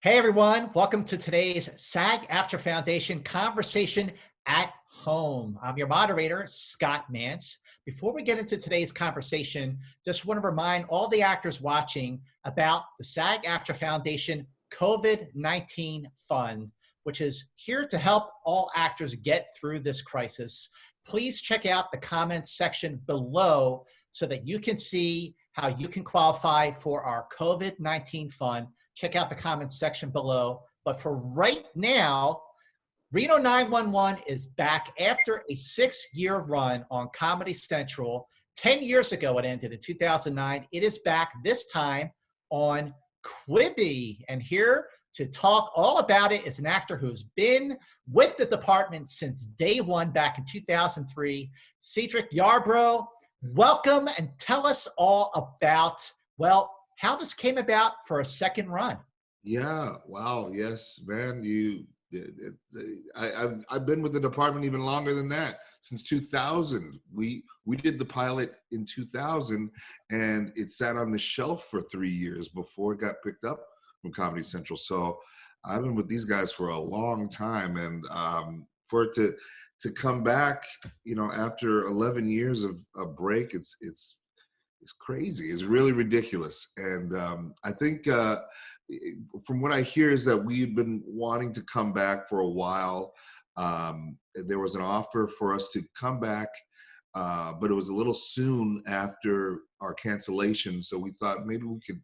Hey everyone, welcome to today's SAG-AFTRA Foundation Conversation at Home. I'm your moderator, Scott Mantz. Before we get into today's conversation, just want to remind all the actors watching about the SAG-AFTRA Foundation COVID-19 Fund, which is here to help all actors get through this crisis. Please check out the comments section below so that you can see how you can qualify for our COVID-19 fund. Check out the comments section below. But for right now, Reno 911 is back after a 6-year run on Comedy Central. 10 years ago, it ended in 2009. It is back this time on Quibi. And here to talk all about it is an actor who's been with the department since day one back in 2003, Cedric Yarbrough. Welcome and tell us all about, well, how this came about for a second run. Yeah, wow, yes, man. I've been with the department even longer than that, since 2000. We did the pilot in 2000, and it sat on the shelf for 3 years before it got picked up from Comedy Central. So I've been with these guys for a long time, and for it to come back, after 11 years of a break, it's crazy. It's really ridiculous. And I think from what I hear is that we've been wanting to come back for a while. There was an offer for us to come back, but it was a little soon after our cancellation. So we thought maybe we could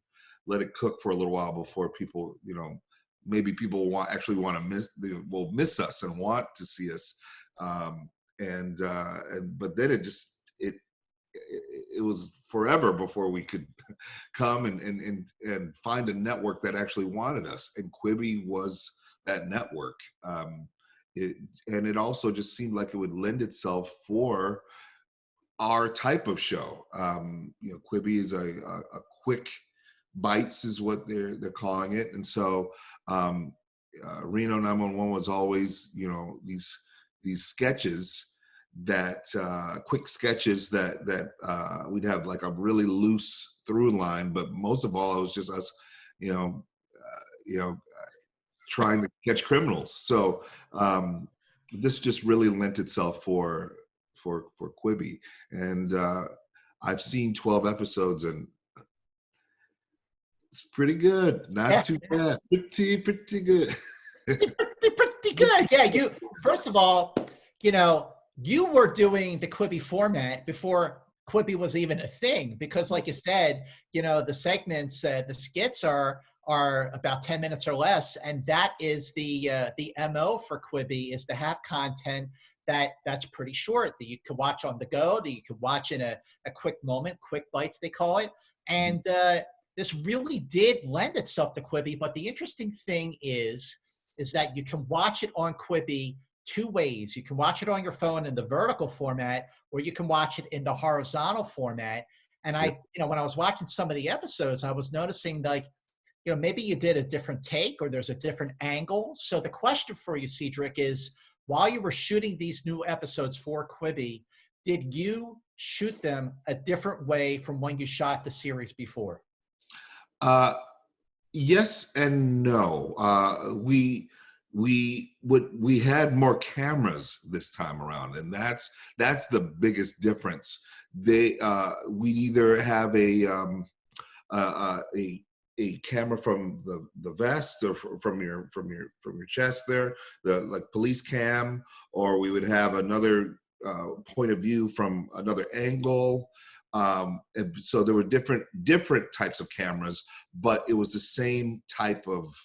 let it cook for a little while before people, maybe people will miss us and want to see us. But then it was forever before we could come and find a network that actually wanted us. And Quibi was that network. It also just seemed like it would lend itself for our type of show. Quibi is a quick bites is what they're calling it. And so Reno 911 was always, these sketches that quick sketches that we'd have like a really loose through line, but most of all it was just us trying to catch criminals. So this just really lent itself for Quibi. And I've seen 12 episodes and it's pretty good. Not too bad. Pretty good. Pretty good. Yeah, first of all, you were doing the Quibi format before Quibi was even a thing, because like you said, the segments, the skits are about 10 minutes or less. And that is the MO for Quibi, is to have content that's pretty short, that you can watch on the go, that you can watch in a quick moment, quick bites, they call it. And this really did lend itself to Quibi. But the interesting thing is that you can watch it on Quibi two ways. You can watch it on your phone in the vertical format, or you can watch it in the horizontal format. And when I was watching some of the episodes, I was noticing maybe you did a different take or there's a different angle. So the question for you, Cedric, is while you were shooting these new episodes for Quibi, did you shoot them a different way from when you shot the series before? Yes and no. We had more cameras this time around, and that's the biggest difference. We'd either have a camera from the vest or from your chest there, like police cam, or we would have another point of view from another angle. And so there were different types of cameras, but it was the same type of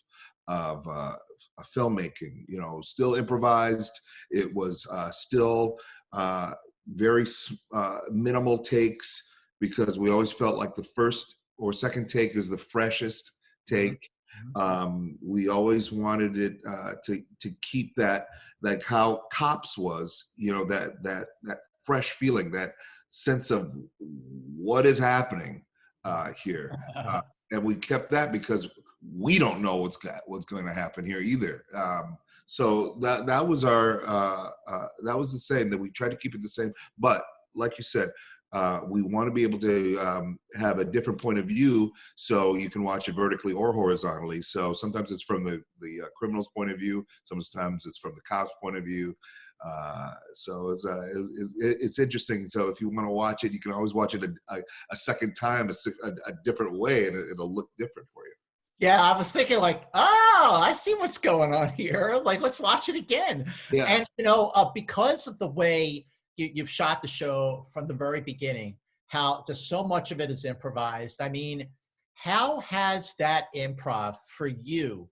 filmmaking, still improvised. It was still very minimal takes, because we always felt like the first or second take is the freshest take. We always wanted it to keep that, like how Cops was, that fresh feeling, that sense of what is happening here. And we kept that because we don't know what's going to happen here either. So that was our that was the same, that we tried to keep it the same. But like you said, we want to be able to have a different point of view, so you can watch it vertically or horizontally. So sometimes it's from the criminal's point of view, sometimes it's from the cop's point of view. So it's interesting. So if you want to watch it, you can always watch it a second time, a different way, and it'll look different for you. Yeah, I was thinking like, oh, I see what's going on here. Like, let's watch it again. Yeah. And, because of the way you've shot the show from the very beginning, how just so much of it is improvised. I mean, how has that improv for you,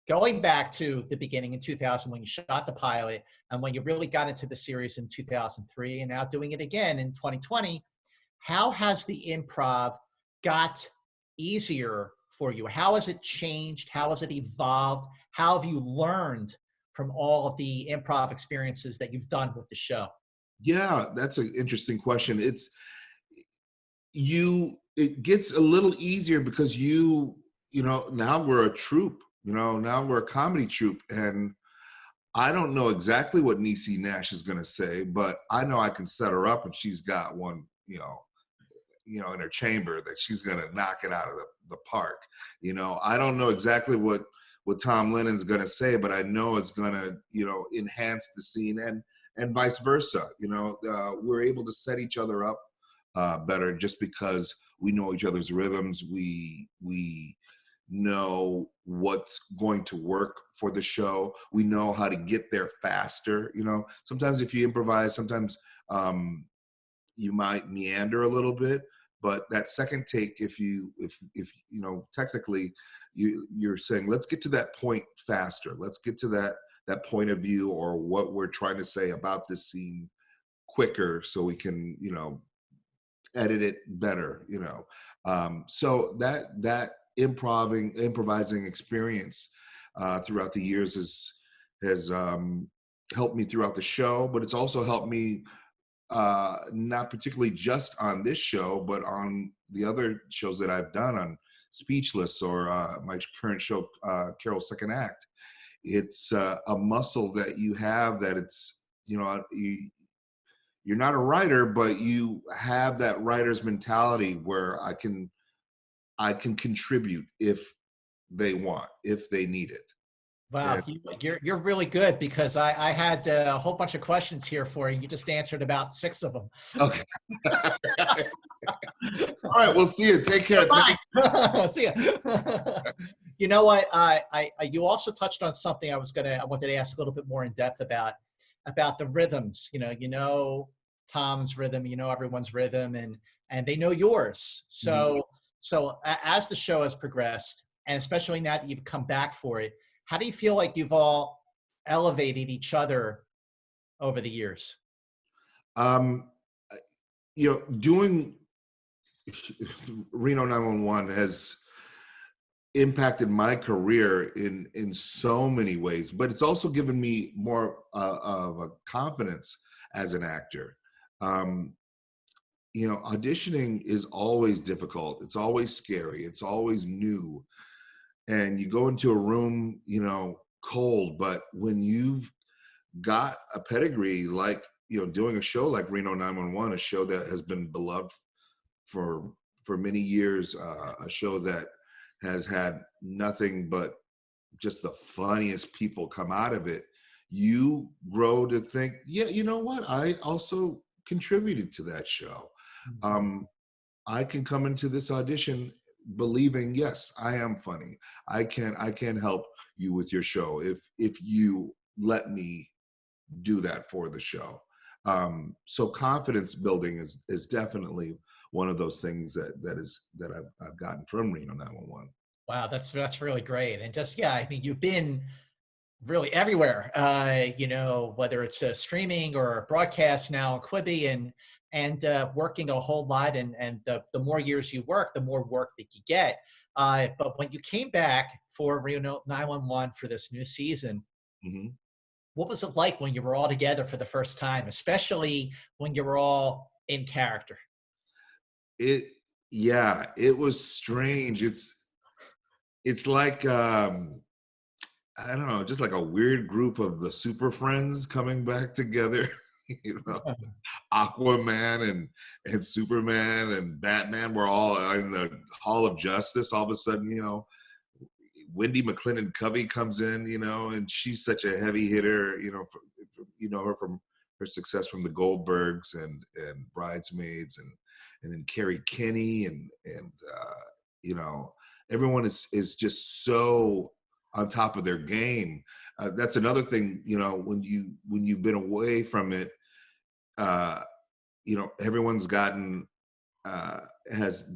going back to the beginning in 2000 when you shot the pilot and when you really got into the series in 2003 and now doing it again in 2020, how has the improv got easier for you? How has it changed? How has it evolved? How have you learned from all of the improv experiences that you've done with the show? Yeah, that's an interesting question. It gets a little easier because now we're a troupe, now we're a comedy troupe, and I don't know exactly what Niecy Nash is going to say, but I know I can set her up and she's got one, in her chamber that she's going to knock it out of the park. I don't know exactly what Tom Lennon's going to say, but I know it's going to, enhance the scene and vice versa. We're able to set each other up better just because we know each other's rhythms. We know what's going to work for the show. We know how to get there faster. Sometimes if you improvise, sometimes you might meander a little bit, but that second take, if technically you're saying, let's get to that point faster. Let's get to that point of view or what we're trying to say about this scene quicker so we can, edit it better, so that improvising experience throughout the years has helped me throughout the show, but it's also helped me not particularly just on this show, but on the other shows that I've done, on Speechless or my current show, Carol's Second Act. It's a muscle that you have that it's, you're not a writer, but you have that writer's mentality where I can contribute if they need it. Wow, you're really good, because I had a whole bunch of questions here for you. You just answered about 6 of them. Okay. All right, we'll see you. Take care. Bye. See ya. You know what? You also touched on something I wanted to ask a little bit more in depth about the rhythms. Tom's rhythm, everyone's rhythm, and they know yours. So as the show has progressed, and especially now that you've come back for it, how do you feel like you've all elevated each other over the years? Doing Reno 911 has impacted my career in so many ways, but it's also given me more of a confidence as an actor. Auditioning is always difficult. It's always scary. It's always new. And you go into a room, cold, but when you've got a pedigree, like, doing a show like Reno 911, a show that has been beloved for many years, a show that has had nothing but just the funniest people come out of it, you grow to think, yeah, you know what? I also contributed to that show. I can come into this audition believing, yes, I am funny. I can help you with your show if you let me do that for the show. So confidence building is definitely one of those things that I've gotten from Reno 911. Wow, that's really great. And just, I mean, you've been really everywhere, whether it's streaming or broadcast now on Quibi, and working a whole lot. And the more years you work, the more work that you get. But when you came back for Reno 911 for this new season, what was it like when you were all together for the first time, especially when you were all in character? It was strange. It's like, I don't know, just like a weird group of the Super Friends coming back together, Aquaman and Superman and Batman were all in the Hall of Justice. All of a sudden, Wendy McClendon-Covey comes in, and she's such a heavy hitter, her from her success from the Goldbergs and Bridesmaids and then Carrie Kinney and everyone is just so on top of their game. That's another thing, when you've been away from it, everyone's gotten has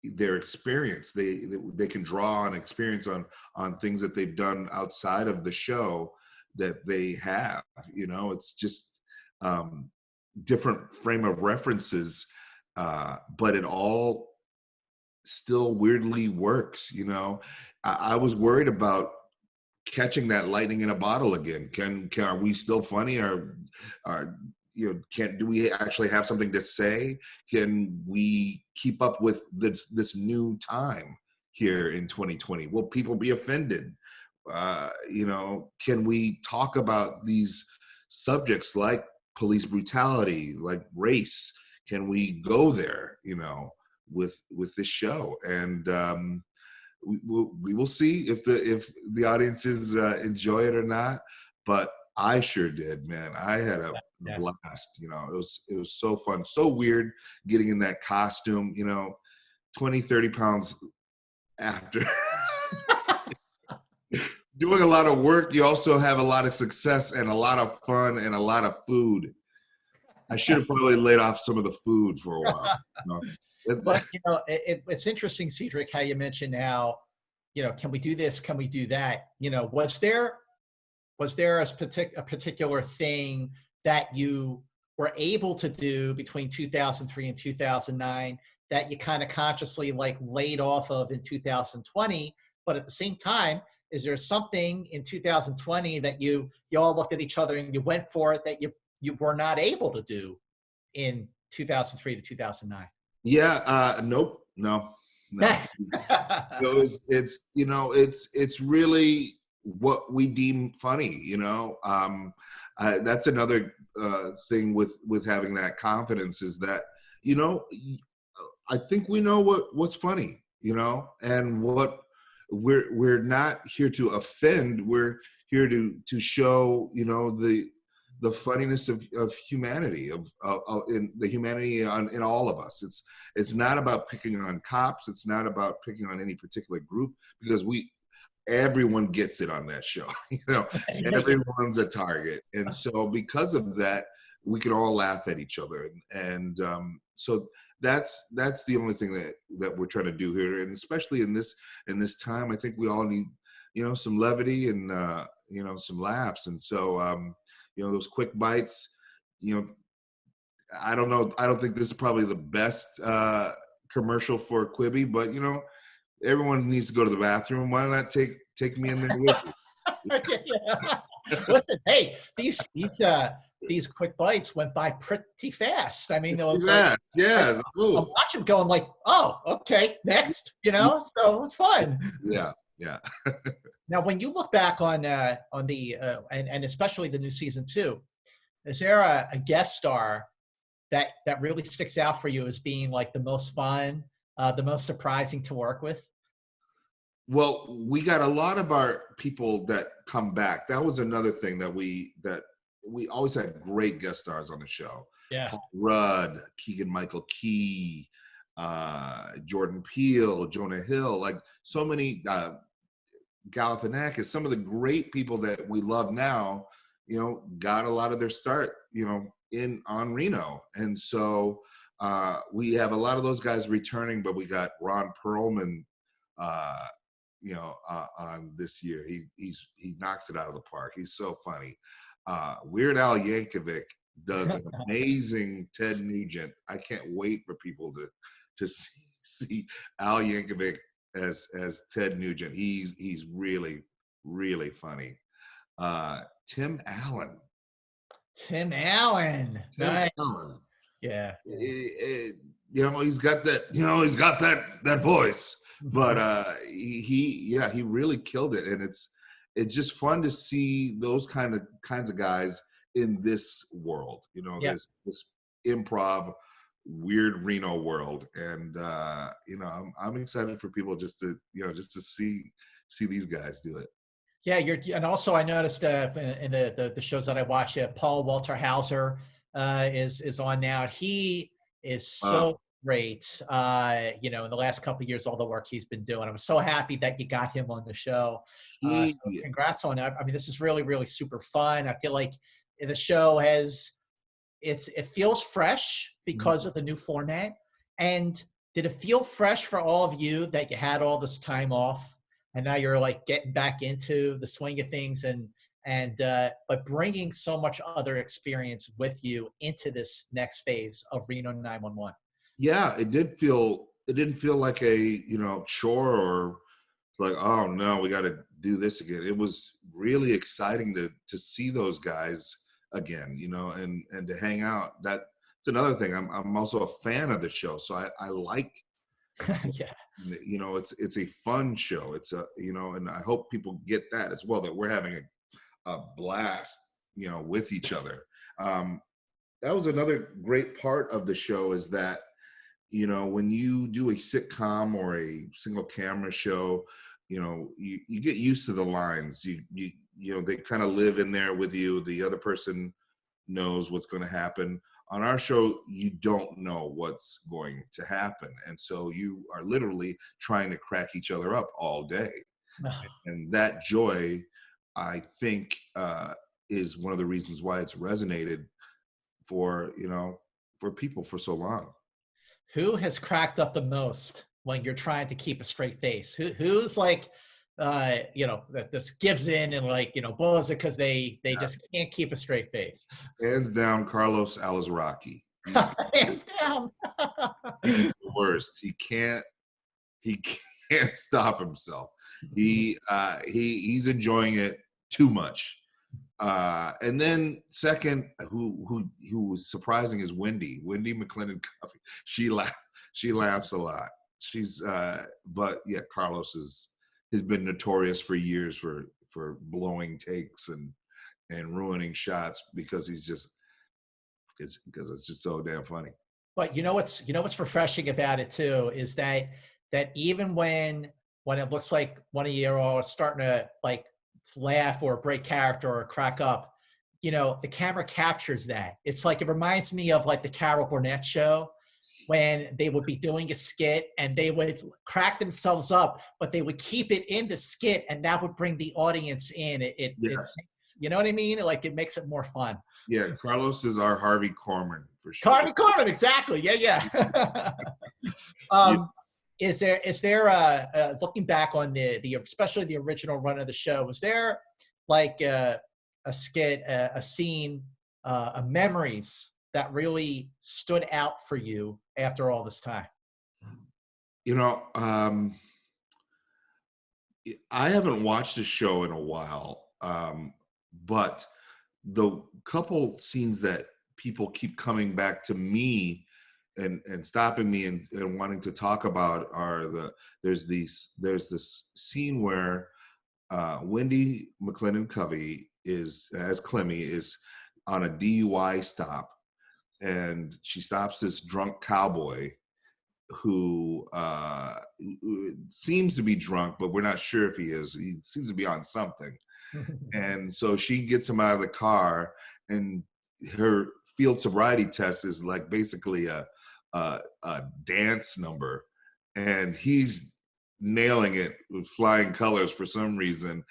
their experience. They can draw on experience on things that they've done outside of the show that they have. It's just different frame of references, but it all still weirdly works. I was worried about catching that lightning in a bottle again. Are we still funny? Do we actually have something to say? Can we keep up with this new time here in 2020? Will people be offended? Can we talk about these subjects like police brutality, like race? Can we go there, with this show? And we will see if the audiences enjoy it or not. But I sure did, man. I had a blast. It was so fun, so weird getting in that costume. 20, 30 pounds after doing a lot of work, you also have a lot of success and a lot of fun and a lot of food. I should have probably laid off some of the food for a while. But it's interesting, Cedric, how you mentioned now, can we do this? Can we do that? Was there a particular thing that you were able to do between 2003 and 2009 that you kind of consciously laid off of in 2020? But at the same time, is there something in 2020 that you all looked at each other and you went for it that you were not able to do in 2003 to 2009? Yeah. Nope. No. It's really what we deem funny. That's another thing with having that confidence is that I think we know what's funny, and what we're not here to offend. We're here to show the funniness of humanity, of in the humanity in all of us. It's not about picking on cops. It's not about picking on any particular group, because everyone gets it on that show. Everyone's a target. And so because of that, we can all laugh at each other. And so that's the only thing that we're trying to do here. And especially in this time, I think we all need, some levity and, some laughs. And so, those quick bites, I don't know. I don't think this is probably the best commercial for Quibi, but everyone needs to go to the bathroom. Why not take me in there with you? Listen, hey, these quick bites went by pretty fast. I mean, it was I'm watching going like, oh, okay, next, so it's fun. Yeah. Now, when you look back on the and especially the new season 2, is there a guest star that really sticks out for you as being like the most fun, the most surprising to work with? Well, we got a lot of our people that come back. That was another thing that we always had great guest stars on the show. Yeah, Paul Rudd, Keegan-Michael Key, Jordan Peele, Jonah Hill, like so many. Galifianakis, some of the great people that we love now, got a lot of their start, on Reno. And so we have a lot of those guys returning, but we got Ron Perlman, on this year. He knocks it out of the park. He's so funny. Weird Al Yankovic does an amazing Ted Nugent. I can't wait for people to see Al Yankovic as Ted Nugent. He's really, really funny. Tim Allen. Nice. Yeah. He's got that voice, but he really killed it. And it's just fun to see those kinds of guys in this world, this improv weird Reno world. And you know, I'm excited for people just to, you know, just to see these guys do it. Yeah, and also I noticed in the shows that I watch, Paul Walter Hauser is on now. He is Uh, so great. You know, in the last couple of years, all the work he's been doing. I'm so happy that you got him on the show. So he congrats on that. I mean, this is really, really super fun. I feel like the show it feels fresh because of the new format. And did it feel fresh for all of you that you had all this time off and now you're like getting back into the swing of things and but bringing so much other experience with you into this next phase of Reno 911? Yeah, it didn't feel like a, you know, chore or like, oh no, we got to do this again. It was really exciting to see those guys again, you know, and to hang out. That's another thing. I'm also a fan of the show, so I like, Yeah. you know, it's a fun show. It's a, you know, and I hope people get that as well, that we're having a blast, you know, with each other. That was another great part of the show, is that, you know, when you do a sitcom or a single camera show, you know, you get used to the lines. You know, they kind of live in there with you. The other person knows what's going to happen. On our show, you don't know what's going to happen. And so you are literally trying to crack each other up all day. And that joy, I think, is one of the reasons why it's resonated for, you know, for people for so long. Who has cracked up the most when you're trying to keep a straight face? Who's like, you know, that this gives in and like, you know, blows it because they just can't keep a straight face? Hands down, Carlos Alazraqui. He's Hands down. the worst. He can't stop himself. He's enjoying it too much. And then second, who was surprising, is Wendy McClendon Coffee. She laughs a lot. She's but yeah, Carlos has been notorious for years for blowing takes and ruining shots because because it's just so damn funny. But you know what's refreshing about it too is that even when it looks like one of you are all starting to like laugh or break character or crack up, you know, the camera captures that. It's like it reminds me of like the Carol Burnett show when they would be doing a skit and they would crack themselves up, but they would keep it in the skit and that would bring the audience in. Yes. You know what I mean? Like it makes it more fun. Yeah, Carlos is our Harvey Korman for sure. Carmen, exactly. Yeah, yeah. Yeah. um, is there looking back on the especially the original run of the show, was there like a skit, a scene, a memories that really stood out for you after all this time? You know, I haven't watched the show in a while, but the couple scenes that people keep coming back to me and stopping me and wanting to talk about are there's this scene where Wendy McClendon Covey is, as Clemmy, is on a DUI stop, and she stops this drunk cowboy who seems to be drunk, but we're not sure if he is. He seems to be on something. And so she gets him out of the car, and her field sobriety test is like basically a dance number, and he's nailing it with flying colors for some reason.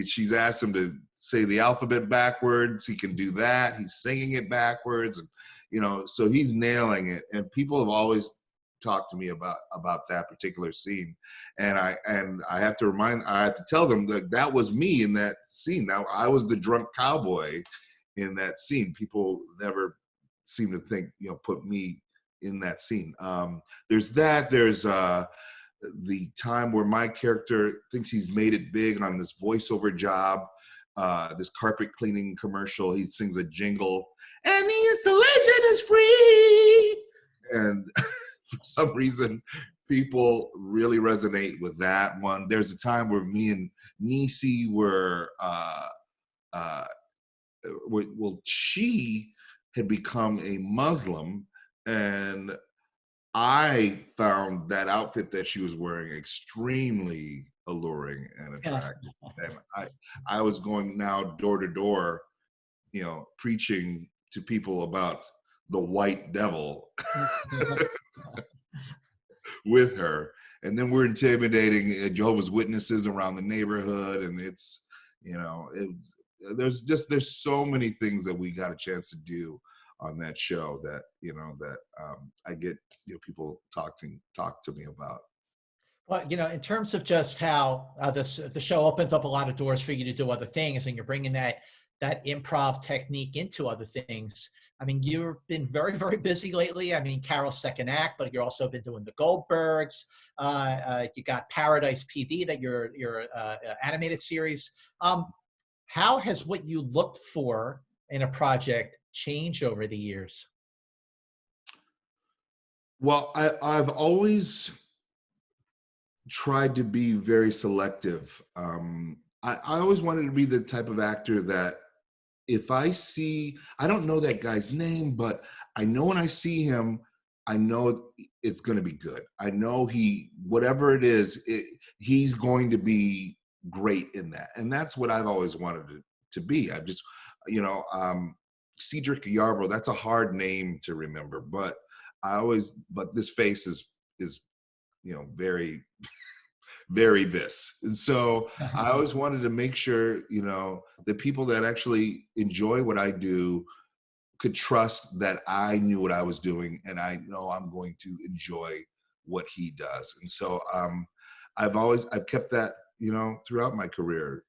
She's asked him to say the alphabet backwards. He can do that. He's singing it backwards, and you know, so he's nailing it. And people have always talked to me about that particular scene, and I have to tell them that that was me in that scene. Now I was the drunk cowboy in that scene. People never seem to think, you know, put me in that scene. There's the time where my character thinks he's made it big on this voiceover job, this carpet cleaning commercial. He sings a jingle, and the installation is free. And for some reason, people really resonate with that one. There's a time where me and Nisi were, well, she had become a Muslim, And I found that outfit that she was wearing extremely alluring and attractive. And I was going now door to door, preaching to people about the white devil with her. And then we're intimidating Jehovah's Witnesses around the neighborhood. And it's, there's so many things that we got a chance to do on that show that, I get, people talk to me about. Well, in terms of just how the show opens up a lot of doors for you to do other things, and you're bringing that improv technique into other things. I mean, you've been very, very busy lately. I mean, Carol's second act, but you've also been doing the Goldbergs. You got Paradise PD, that your animated series. How has what you looked for in a project changed over the years? Well, I've always tried to be very selective. I always wanted to be the type of actor that if I don't know that guy's name, but I know when I see him, I know it's going to be good. I know whatever it is, he's going to be great in that. And that's what I've always wanted to be. I just, Cedric Yarbrough, that's a hard name to remember, but this face is, very, very this. And so I always wanted to make sure, the people that actually enjoy what I do could trust that I knew what I was doing, and I know I'm going to enjoy what he does. And so I've kept that, throughout my career,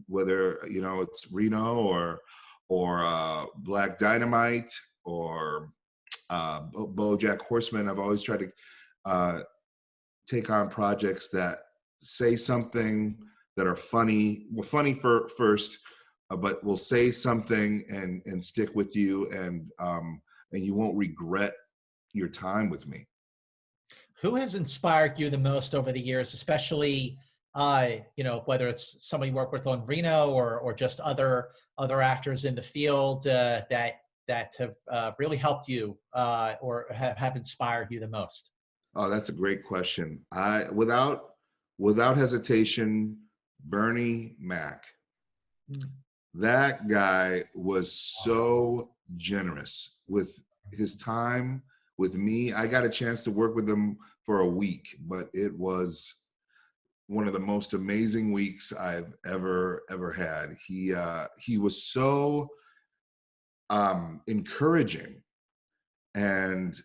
whether, it's Reno or Black Dynamite or BoJack Horseman. I've always tried to take on projects that say something, that are funny. Well, funny first, but will say something and stick with you, and you won't regret your time with me. Who has inspired you the most over the years, especially whether it's somebody you work with on Reno or just other actors in the field that have really helped you or have inspired you the most? Oh, that's a great question. Without hesitation, Bernie Mac. That guy was so generous with his time with me. I got a chance to work with him for a week, but it was one of the most amazing weeks I've ever had. He was so encouraging and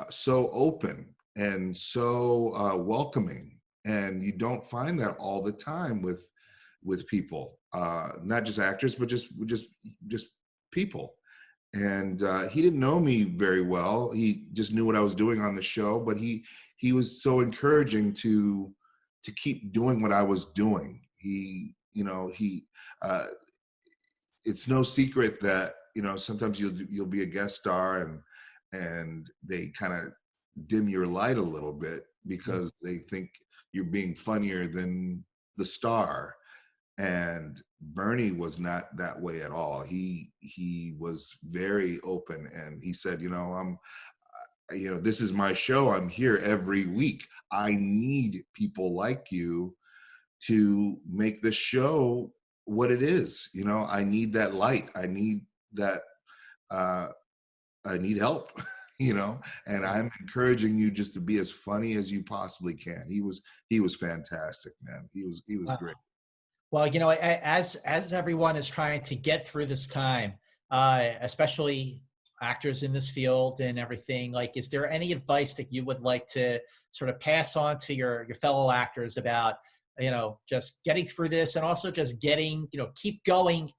so open and so welcoming, and you don't find that all the time with people, not just actors, but just people. And he didn't know me very well. He just knew what I was doing on the show, but he was so encouraging to keep doing what I was doing. It's no secret that, sometimes you'll be a guest star and they kind of dim your light a little bit because they think you're being funnier than the star. And Bernie was not that way at all. He was very open, and he said, this is my show. I'm here every week. I need people like you to make the show what it is. I need that light. I need that. I need help. And I'm encouraging you just to be as funny as you possibly can. He was fantastic, man. He was great. Well, as everyone is trying to get through this time, especially actors in this field and everything, like, is there any advice that you would like to sort of pass on to your fellow actors about, just getting through this and also just getting, keep going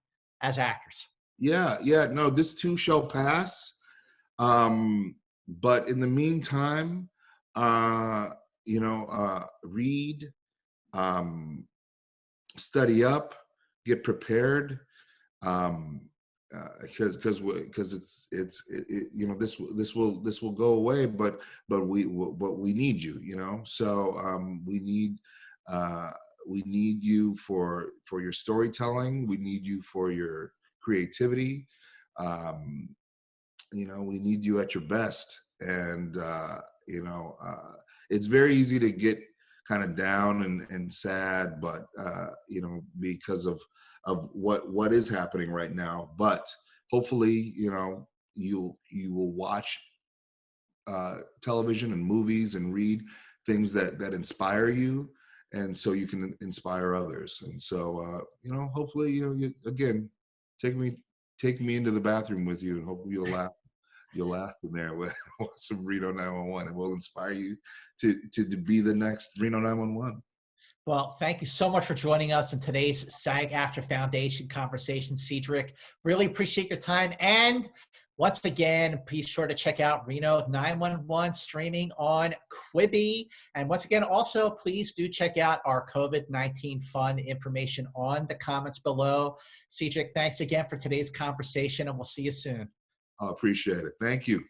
as actors? Yeah. No, this too shall pass. But in the meantime, read, study up, get prepared, because this will go away, but we need you, so we need you for your storytelling. We need you for your creativity, we need you at your best. And, it's very easy to get kind of down and sad, but, because of what is happening right now. But hopefully, you will watch television and movies and read things that inspire you, and so you can inspire others. And so hopefully you again take me into the bathroom with you, and hopefully you'll laugh in there with some Reno 911, and we'll inspire you to be the next Reno 911. Well, thank you so much for joining us in today's SAG-AFTRA Foundation conversation, Cedric. Really appreciate your time. And once again, be sure to check out Reno 911 streaming on Quibi. And once again, also, please do check out our COVID-19 Fund information on the comments below. Cedric, thanks again for today's conversation, and we'll see you soon. I appreciate it. Thank you.